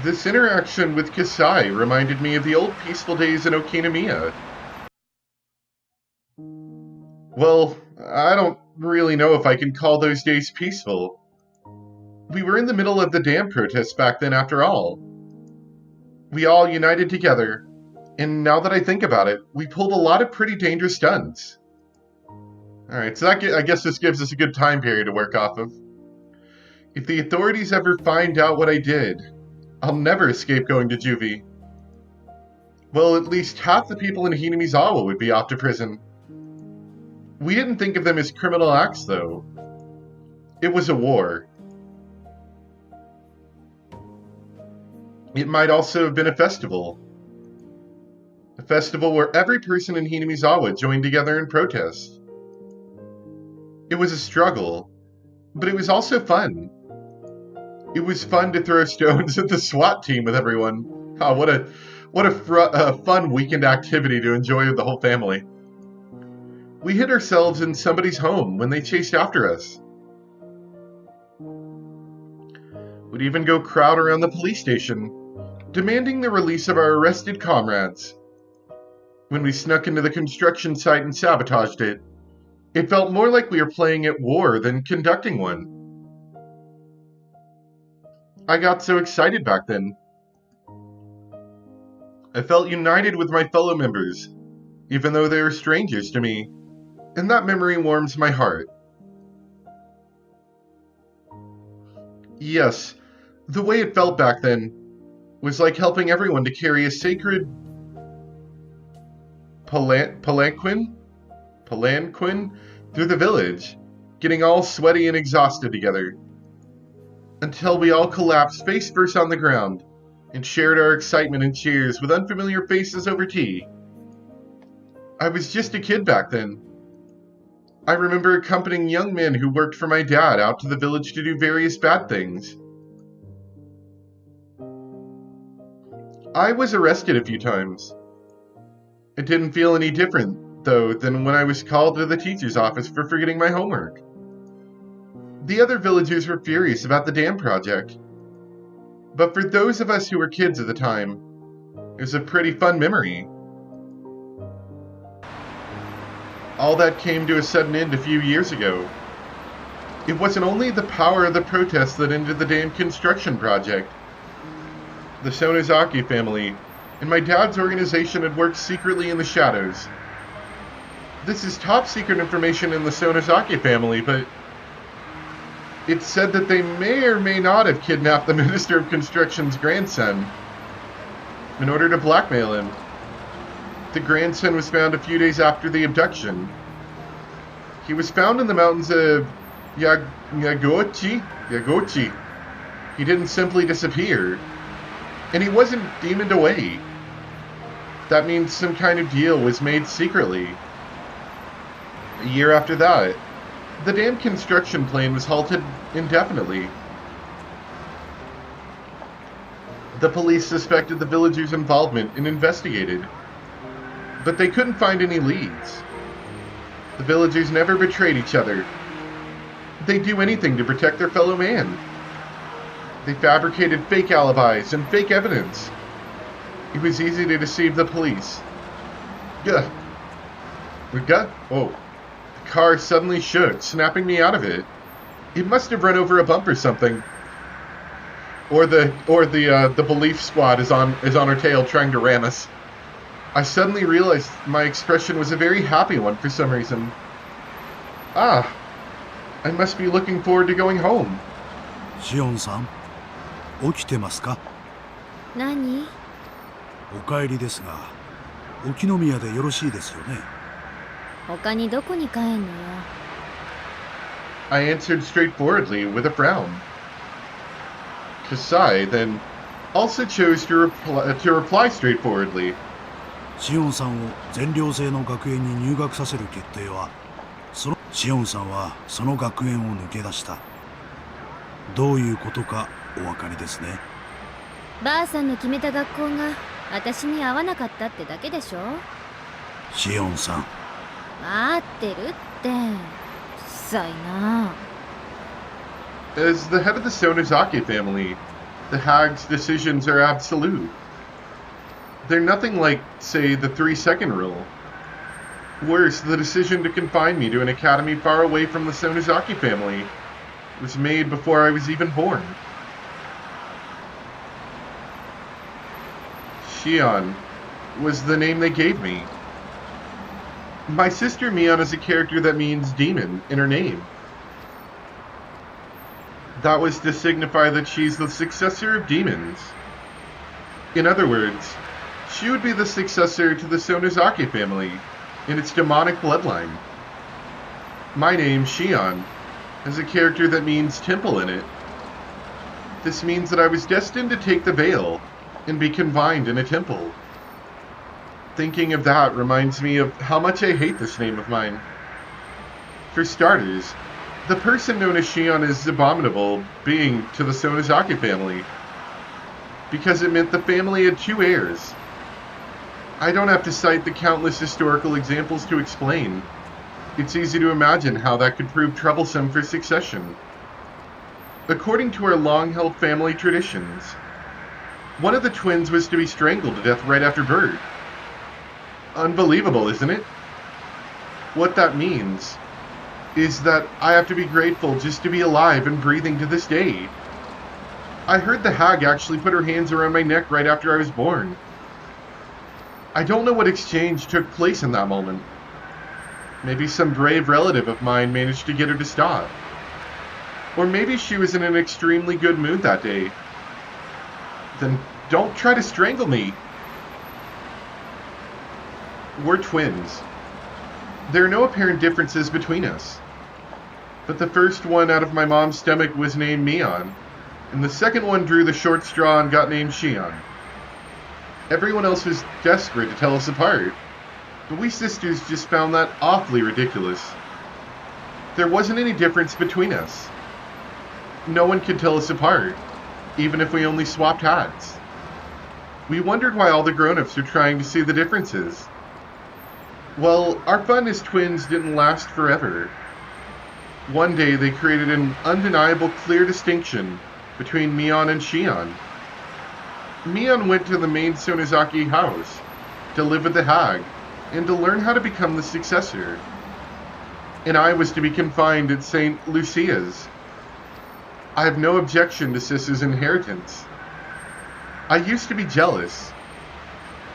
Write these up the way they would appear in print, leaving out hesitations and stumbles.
This interaction with Kasai reminded me of the old peaceful days in Okinomiya. Well, I don't really know if I can call those days peaceful. We were in the middle of the dam protests back then, after all. We all united together, and now that I think about it, we pulled a lot of pretty dangerous stunts. Alright, so I guess this gives us a good time period to work off of. If the authorities ever find out what I did, I'll never escape going to juvie. Well, at least half the people in Hinamizawa would be off to prison. We didn't think of them as criminal acts, though. It was a war. It might also have been a festival. A festival where every person in Hinamizawa joined together in protest. It was a struggle, but it was also fun. It was fun to throw stones at the SWAT team with everyone. Oh, what a fun weekend activity to enjoy with the whole family. We hid ourselves in somebody's home when they chased after us. We'd even go crowd around the police station, demanding the release of our arrested comrades. When we snuck into the construction site and sabotaged it, it felt more like we were playing at war than conducting one. I got so excited back then. I felt united with my fellow members, even though they were strangers to me, and that memory warms my heart. Yes, the way it felt back then was like helping everyone to carry a sacred palanquin through the village, getting all sweaty and exhausted together, until we all collapsed face first on the ground and shared our excitement and cheers with unfamiliar faces over tea. I was just a kid back then. I remember accompanying young men who worked for my dad out to the village to do various bad things. I was arrested a few times. It didn't feel any different, though, than when I was called to the teacher's office for forgetting my homework. The other villagers were furious about the dam project. But for those of us who were kids at the time, it was a pretty fun memory. All that came to a sudden end a few years ago. It wasn't only the power of the protests that ended the dam construction project. The Sonozaki family and my dad's organization had worked secretly in the shadows. This is top secret information in the Sonozaki family, but it's said that they may or may not have kidnapped the Minister of Construction's grandson in order to blackmail him. The grandson was found a few days after the abduction. He was found in the mountains of Yagochi. He didn't simply disappear. And he wasn't demoned away. That means some kind of deal was made secretly. A year after that, the dam construction plan was halted indefinitely. The police suspected the villagers' involvement and investigated, but they couldn't find any leads. The villagers never betrayed each other. They'd do anything to protect their fellow man. They fabricated fake alibis and fake evidence. It was easy to deceive the police. Oh, the car suddenly shook, snapping me out of it. It must have run over a bump or something. Or the belief squad is on our tail trying to ram us. I suddenly realized my expression was a very happy one for some reason. I must be looking forward to going home. Shion-san, 起きてますか？何？お帰りですが、沖宮でよろしいですよね？他にどこに帰んのよ。I answered straightforwardly with a frown. Kasai then also chose to reply straightforwardly. シオンさんを全寮制の学園に入学させる決定は、シオンさんはその学園を抜け出した。どういうことかお分かりですね。ばあさんの決めた学校が私に合わなかったってだけでしょ。シオンさん。待ってるって。うっさいな。As the head of the Sonozaki family, The hag's decisions are absolute. They're nothing like, say, the 3-second rule. Worse, the decision to confine me to an academy far away from the Sonozaki family was made before I was even born. Shion was the name they gave me. My sister Mion is a character that means demon in her name. That was to signify that she's the successor of demons. In other words, she would be the successor to the Sonozaki family in its demonic bloodline. My name, Shion, has a character that means temple in it. This means that I was destined to take the veil and be confined in a temple. Thinking of that reminds me of how much I hate this name of mine. For starters, the person known as Shion is abominable being to the Sonozaki family, because it meant the family had 2 heirs. I don't have to cite the countless historical examples to explain. It's easy to imagine how that could prove troublesome for succession. According to our long-held family traditions, one of the twins was to be strangled to death right after birth. Unbelievable, isn't it? What that means is that I have to be grateful just to be alive and breathing to this day. I heard the hag actually put her hands around my neck right after I was born. I don't know what exchange took place in that moment. Maybe some brave relative of mine managed to get her to stop. Or maybe she was in an extremely good mood that day. Then don't try to strangle me. We're twins. There are no apparent differences between us. But the first one out of my mom's stomach was named Mion, and the second one drew the short straw and got named Shion. Everyone else was desperate to tell us apart, but we sisters just found that awfully ridiculous. There wasn't any difference between us. No one could tell us apart, even if we only swapped hats. We wondered why all the grown-ups were trying to see the differences. Well, our fun as twins didn't last forever. One day they created an undeniable clear distinction between Mion and Shion. Mion went to the main Sonozaki house to live with the hag and to learn how to become the successor. And I was to be confined at St. Lucia's. I have no objection to Sis's inheritance. I used to be jealous,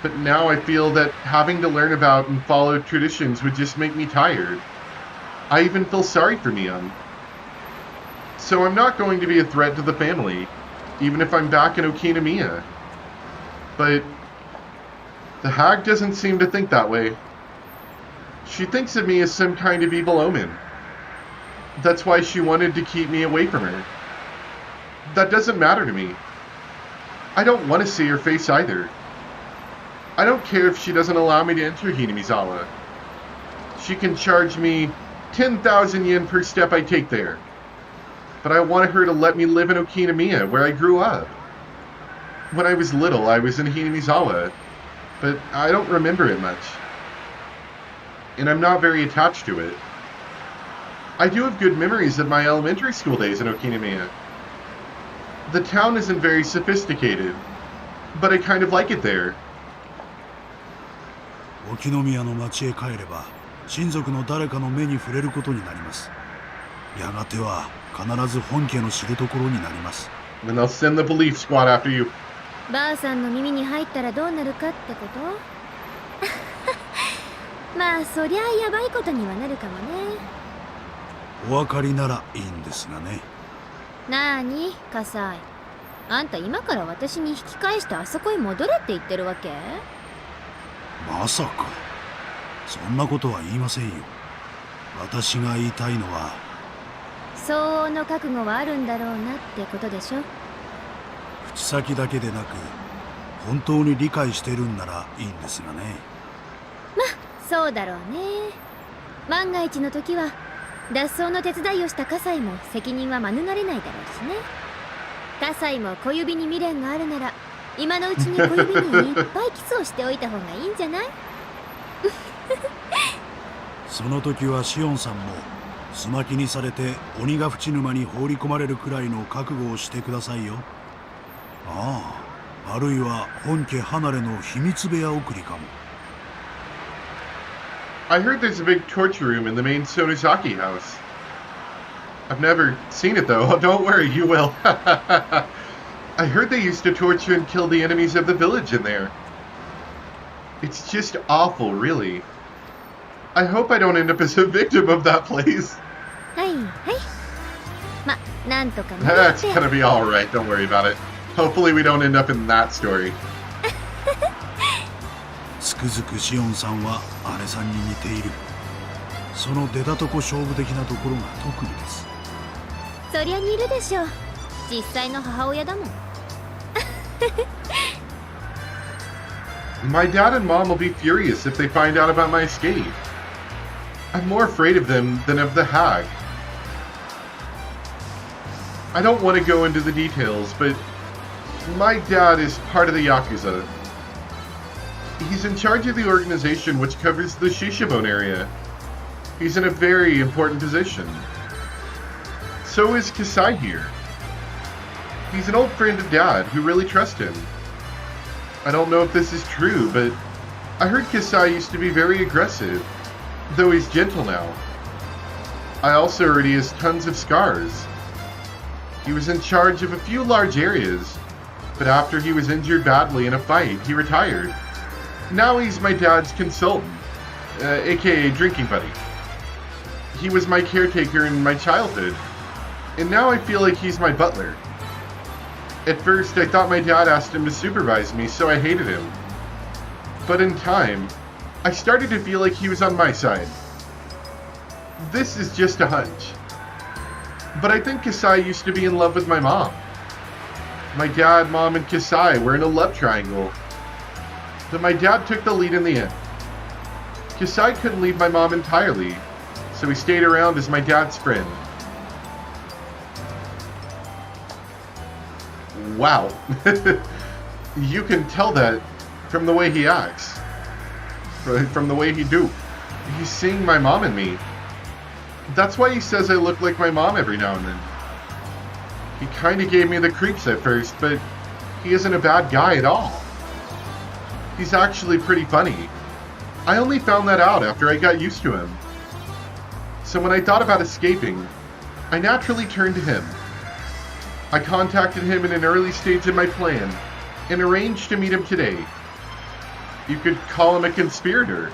but now I feel that having to learn about and follow traditions would just make me tired. I even feel sorry for Mion. So I'm not going to be a threat to the family, even if I'm back in Okinamiya. But the hag doesn't seem to think that way. She thinks of me as some kind of evil omen. That's why she wanted to keep me away from her. That doesn't matter to me. I don't want to see her face either. I don't care if she doesn't allow me to enter Hinamizawa. She can charge me 10,000 yen per step I take there. But I wanted her to let me live in Okinamiya, where I grew up. When I was little, I was in Hinamizawa, but I don't remember it much. And I'm not very attached to it. I do have good memories of my elementary school days in Okinamiya. The town isn't very sophisticated, but I kind of like it there. 沖宮の町へ帰れば親族の誰かの目に触れることになります。やがては必ず本家の知るところになります。 And they'll send the police squad after you. ばあさんの耳に入ったらどうなるかってことまあそりゃあやばいことにはなるかもね。お分かりならいいんですがね。なーに、カサイ。あんた今から私に引き返してあそこへ戻れって言ってるわけ？まさかそんなことは言いませんよ。私が言いたいのは相応の覚悟はあるんだろうなってことでしょ。口先だけでなく本当に理解してるんならいいんですがね。まあそうだろうね。万が一の時は脱走の手伝いをした葛西も責任は免れないだろうしね。葛西も小指に未練があるなら今のうちに小指にいっぱいキスをしておいた方がいいんじゃない？その時はシオンさんもすまきにされて鬼ヶ淵沼に放り込まれるくらいの覚悟をしてくださいよ。あるいは本家離れの秘密部屋送りかも。I heard there's a big torture room in the main Sonozaki house. I've never seen it though. Don't worry, you will. I heard they used to torture and kill the enemies of the village in there. It's just awful, really. I hope I don't end up as a victim of that place. はいはい。ま、なんとかね。 That's gonna be alright, don't worry about it. Hopefully we don't end up in that story. つくづくシオンさんは姉さんに似ている。その出たとこ勝負的なところが特技です。そりゃ似るでしょう。実際の母親だもん。My dad and mom will be furious if they find out about my escape. I'm more afraid of them than of the hag. I don't want to go into the details, but my dad is part of the Yakuza. He's in charge of the organization which covers the Shishibone area. He's in a very important position. So is Kasai here. He's an old friend of Dad who really trusts him. I don't know if this is true, but I heard Kasai used to be very aggressive, though he's gentle now. I also heard he has tons of scars. He was in charge of a few large areas, but after he was injured badly in a fight, he retired. Now he's my dad's consultant, aka drinking buddy. He was my caretaker in my childhood, and now I feel like he's my butler. At first, I thought my dad asked him to supervise me, so I hated him. But in time, I started to feel like he was on my side. This is just a hunch. But I think Kasai used to be in love with my mom. My dad, mom, and Kasai were in a love triangle. But my dad took the lead in the end. Kasai couldn't leave my mom entirely, so he stayed around as my dad's friend. Wow. You can tell that from the way he acts. From the way he do. He's seeing my mom in me. That's why he says I look like my mom every now and then. He kinda gave me the creeps at first, but he isn't a bad guy at all. He's actually pretty funny. I only found that out after I got used to him. So when I thought about escaping, I naturally turned to him. I contacted him in an early stage of my plan and arranged to meet him today. You could call him a conspirator.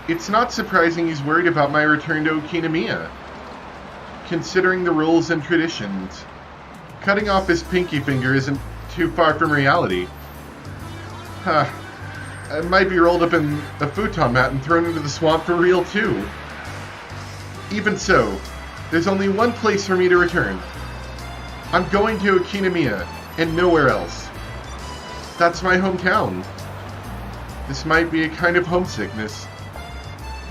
It's not surprising he's worried about my return to Okinomiya. Considering the rules and traditions, cutting off his pinky finger isn't too far from reality. Huh. I might be rolled up in a futon mat and thrown into the swamp for real too. Even so, there's only one place for me to return. I'm going to Okinomiya, and nowhere else. That's my hometown. This might be a kind of homesickness,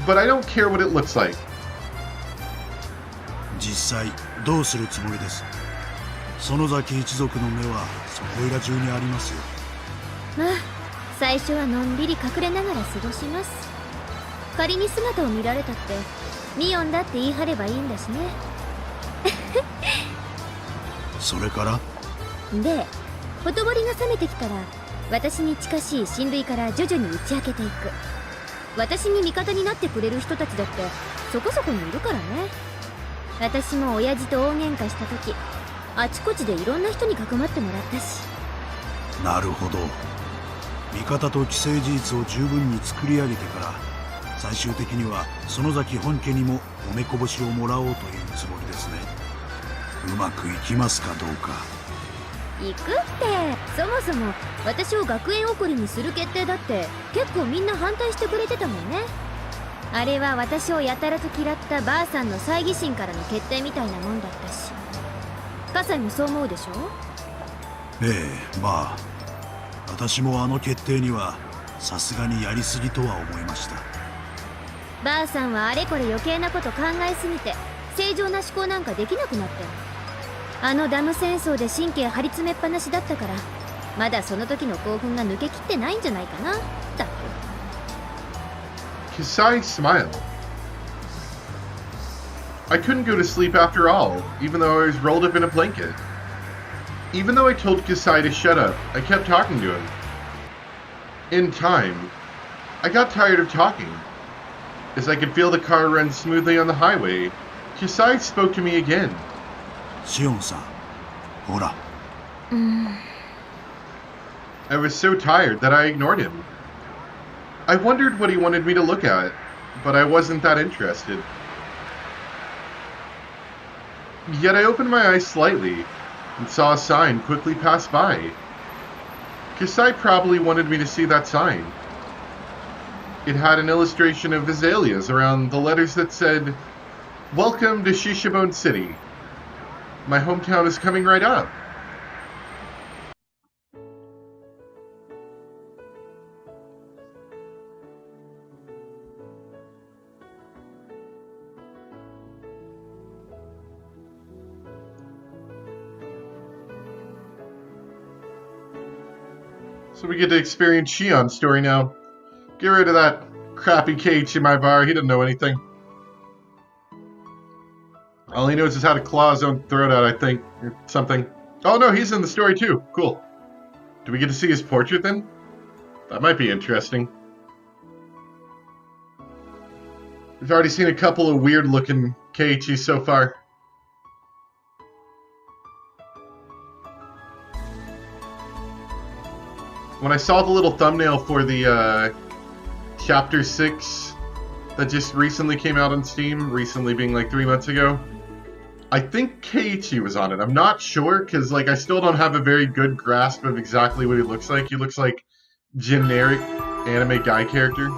but I don't care what it looks like. 実際どうするつもりです。園崎一族の目はそこいら中にありますよ。まあ最初はのんびり隠れながら過ごします。仮に姿を見られたってミオンだって言い張ればいいんだしね。それからで、ほとぼりが冷めてきたら私に近しい親類から徐々に打ち明けていく。私に味方になってくれる人たちだってそこそこにいるからね。私も親父と大喧嘩した時、あちこちでいろんな人にかくまってもらったし。なるほど。味方と既成事実を十分に作り上げてから最終的には園崎本家にも褒めこぼしをもらおうというつもりですね。うまくいきますかどうか。行くって、そもそも私を学園送りにする決定だって結構みんな反対してくれてたもんね。あれは私をやたらと嫌ったばあさんの猜疑心からの決定みたいなもんだったし。葛西もそう思うでしょ。ええ、まあ私もあの決定にはさすがにやりすぎとは思いました。ばあさんはあれこれ余計なこと考えすぎて正常な思考なんかできなくなったよ。あのダム戦争で神経張り詰めっぱなしだったからまだその時の興奮が抜けきってないんじゃないかな。だって Kasai smiled. I couldn't go to sleep after all, even though I was rolled up in a blanket. Even though I told Kasai to shut up, I kept talking to him. In time, I got tired of talking. As I could feel the car run smoothly on the highway, Kasai spoke to me again. シオンさん、ほら。I was so tired that I ignored him. I wondered what he wanted me to look at, but I wasn't that interested. Yet I opened my eyes slightly and saw a sign quickly pass by. Kasai probably wanted me to see that sign. It had an illustration of azaleas around the letters that said, "Welcome to Shishabone City. My hometown is coming right up." So we get to experience Shion's story now. Get rid of that crappy Keiichi in my bar. He doesn't know anything. All he knows is how to claw his own throat out, I think, or something. Oh no, he's in the story too. Cool. Do we get to see his portrait then? That might be interesting. We've already seen a couple of weird-looking Keiichis so far. When I saw the little thumbnail for the Chapter 6 that just recently came out on Steam, recently being like 3 months ago, I think Keiichi was on it. I'm not sure, because like I still don't have a very good grasp of exactly what he looks like. He looks like generic anime guy character.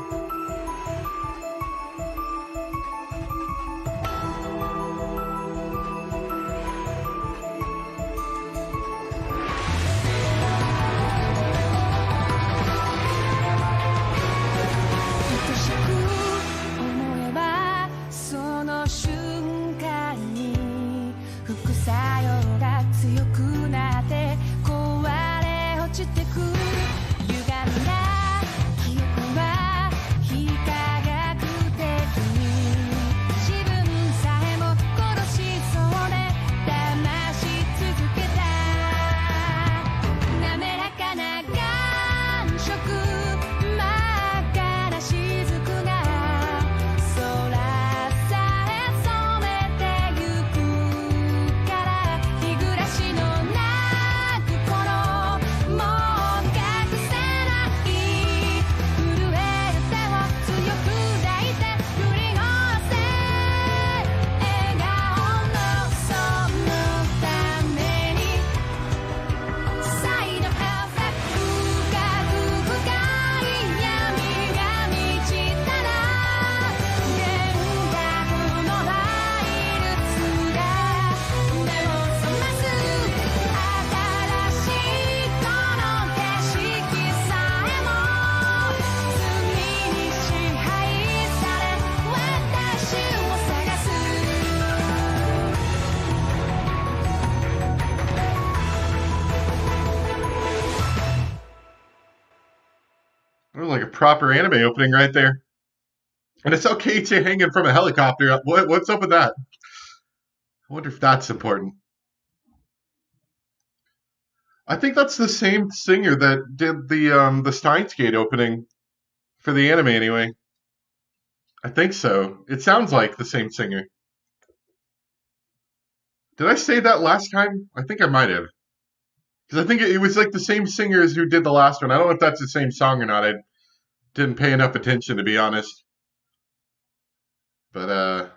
Like a proper anime opening right there. And it's Keiichi hanging from a helicopter. What's up with that? I wonder if that's important. I think that's the same singer that did the Steins Gate opening for the anime anyway. I think so. It sounds like the same singer. Did I say that last time? I think I might have. Because I think it was like the same singers who did the last one. I don't know if that's the same song or not. I didn't pay enough attention, to be honest. But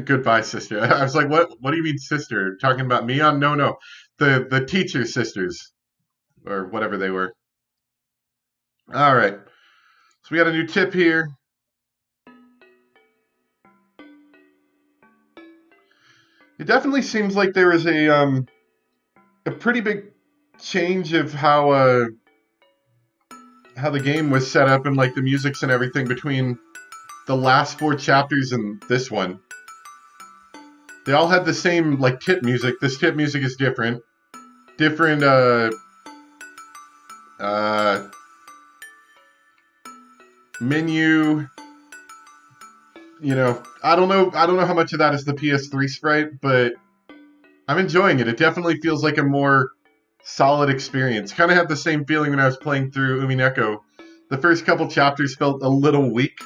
goodbye, sister. I was like, what do you mean, sister? Talking about me on? No. The teacher sisters. Or whatever they were. Alright. So we got a new tip here. It definitely seems like there is a pretty big change of how the game was set up and like the musics and everything between the last 4 chapters and this one. They all had the same like tip music. This tip music is different. Different menu. You know, I don't know how much of that is the PS3 sprite, but I'm enjoying it. It definitely feels like a more solid experience. Kind of had the same feeling when I was playing through Umineko. The first couple chapters felt a little weak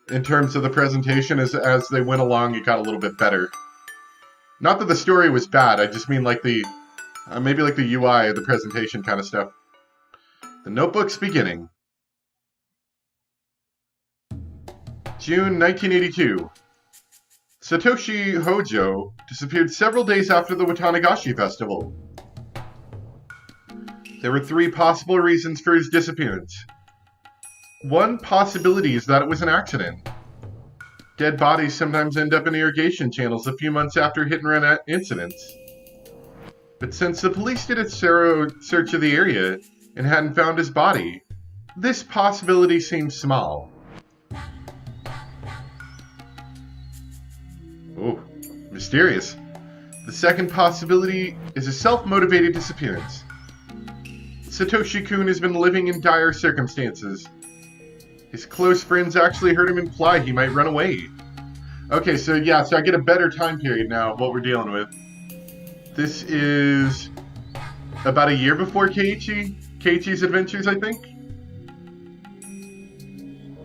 in terms of the presentation. As they went along, it got a little bit better. Not that the story was bad, I just mean like the maybe like the UI or the presentation kind of stuff. The Notebook's beginning. June 1982. Satoshi Hojo disappeared several days after the Watanagashi festival. There were 3 possible reasons for his disappearance. One possibility is that it was an accident. Dead bodies sometimes end up in irrigation channels a few months after hit-and-run incidents. But since the police did a thorough search of the area and hadn't found his body, this possibility seems small. Oh, mysterious. The second possibility is a self-motivated disappearance. Satoshi-kun has been living in dire circumstances. His close friends actually heard him imply he might run away. Okay, so yeah, so I get a better time period now of what we're dealing with. This is about a year before Keiichi's adventures, I think?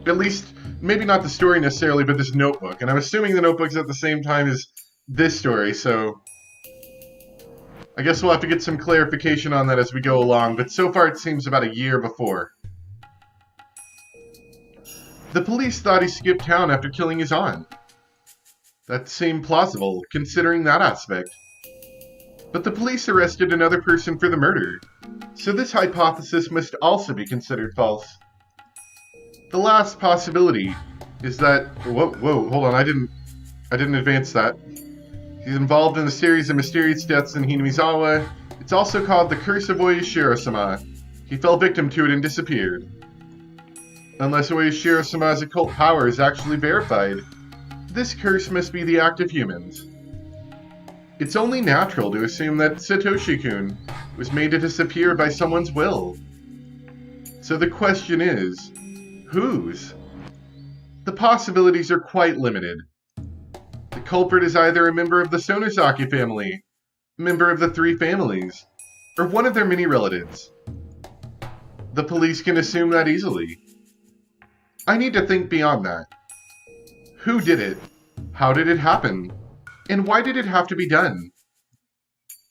At least, maybe not the story necessarily, but this notebook. And I'm assuming the notebook's at the same time as this story, so I guess we'll have to get some clarification on that as we go along, but so far it seems about a year before. The police thought he skipped town after killing his aunt. That seemed plausible, considering that aspect. But the police arrested another person for the murder, so this hypothesis must also be considered false. The last possibility is that... Whoa, hold on, I didn't advance that. He's involved in a series of mysterious deaths in Hinamizawa. It's also called the Curse of Oyashiro-sama. He fell victim to it and disappeared. Unless Oyashiro-sama's occult power is actually verified, this curse must be the act of humans. It's only natural to assume that Satoshi-kun was made to disappear by someone's will. So the question is, whose? The possibilities are quite limited. The culprit is either a member of the Sonozaki family, a member of the 3 families, or one of their many relatives. The police can assume that easily. I need to think beyond that. Who did it? How did it happen? And why did it have to be done?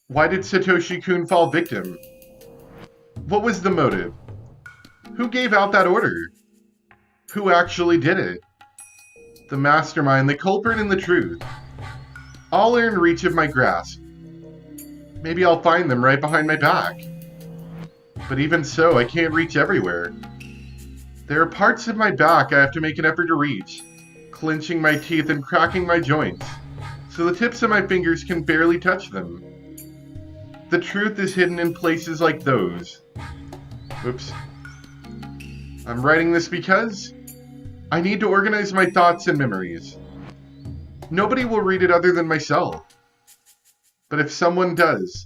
Why did Satoshi-kun fall victim? What was the motive? Who gave out that order? Who actually did it? The mastermind, the culprit, and the truth. All are in reach of my grasp. Maybe I'll find them right behind my back. But even so, I can't reach everywhere. There are parts of my back I have to make an effort to reach, clenching my teeth and cracking my joints, so the tips of my fingers can barely touch them. The truth is hidden in places like those. Oops. I'm writing this because I need to organize my thoughts and memories. Nobody will read it other than myself. But if someone does,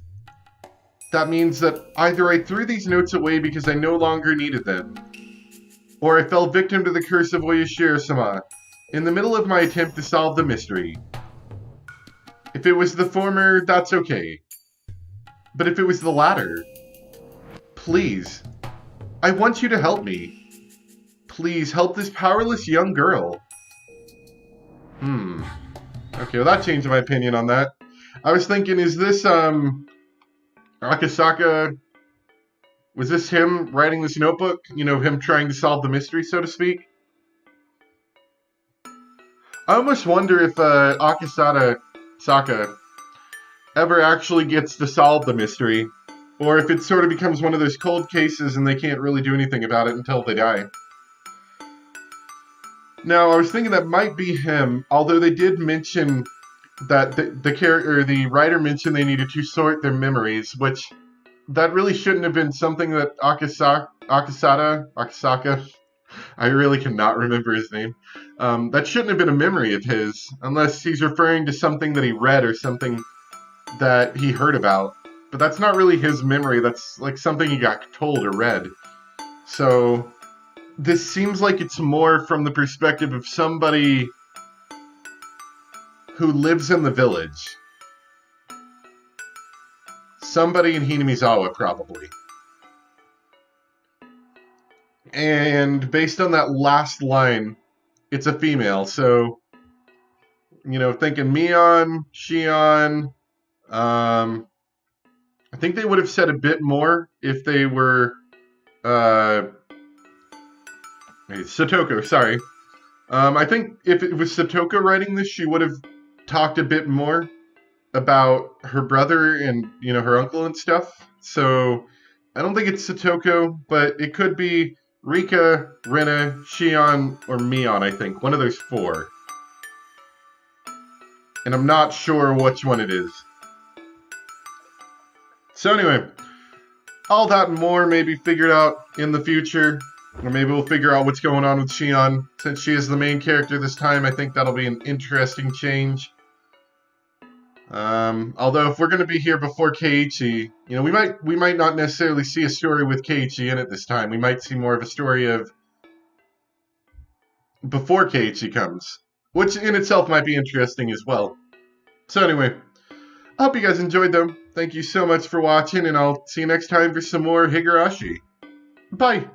that means that either I threw these notes away because I no longer needed them, or I fell victim to the curse of Oyashiro-sama in the middle of my attempt to solve the mystery. If it was the former, that's okay. But if it was the latter, please, I want you to help me. Please help this powerless young girl. Okay, well that changed my opinion on that. I was thinking, is this, Akasaka... Was this him writing this notebook? You know, him trying to solve the mystery, so to speak? I almost wonder if Akasaka ever actually gets to solve the mystery, or if it sort of becomes one of those cold cases and they can't really do anything about it until they die. Now, I was thinking that might be him, although they did mention that the writer mentioned they needed to sort their memories, which that really shouldn't have been something that Akasaka, I really cannot remember his name. That shouldn't have been a memory of his, unless he's referring to something that he read or something that he heard about. But that's not really his memory, that's like something he got told or read. So this seems like it's more from the perspective of somebody who lives in the village. somebody in Hinamizawa, probably. And based on that last line, it's a female. So, thinking Mion, Shion. I think they would have said a bit more if they were Satoko. Sorry. I think if it was Satoko writing this, she would have talked a bit more about her brother and her uncle and stuff. So I don't think it's Satoko, but it could be Rika, Rena, Shion, or Mion. I think one of those four, and I'm not sure which one it is. So anyway, all that and more may be figured out in the future. Or maybe we'll figure out what's going on with Shion. Since she is the main character this time, I think that'll be an interesting change. Although if we're going to be here before Keiichi, we might not necessarily see a story with Keiichi in it this time. We might see more of a story of before Keiichi comes, which in itself might be interesting as well. So anyway, I hope you guys enjoyed them. Thank you so much for watching, and I'll see you next time for some more Higurashi. Bye!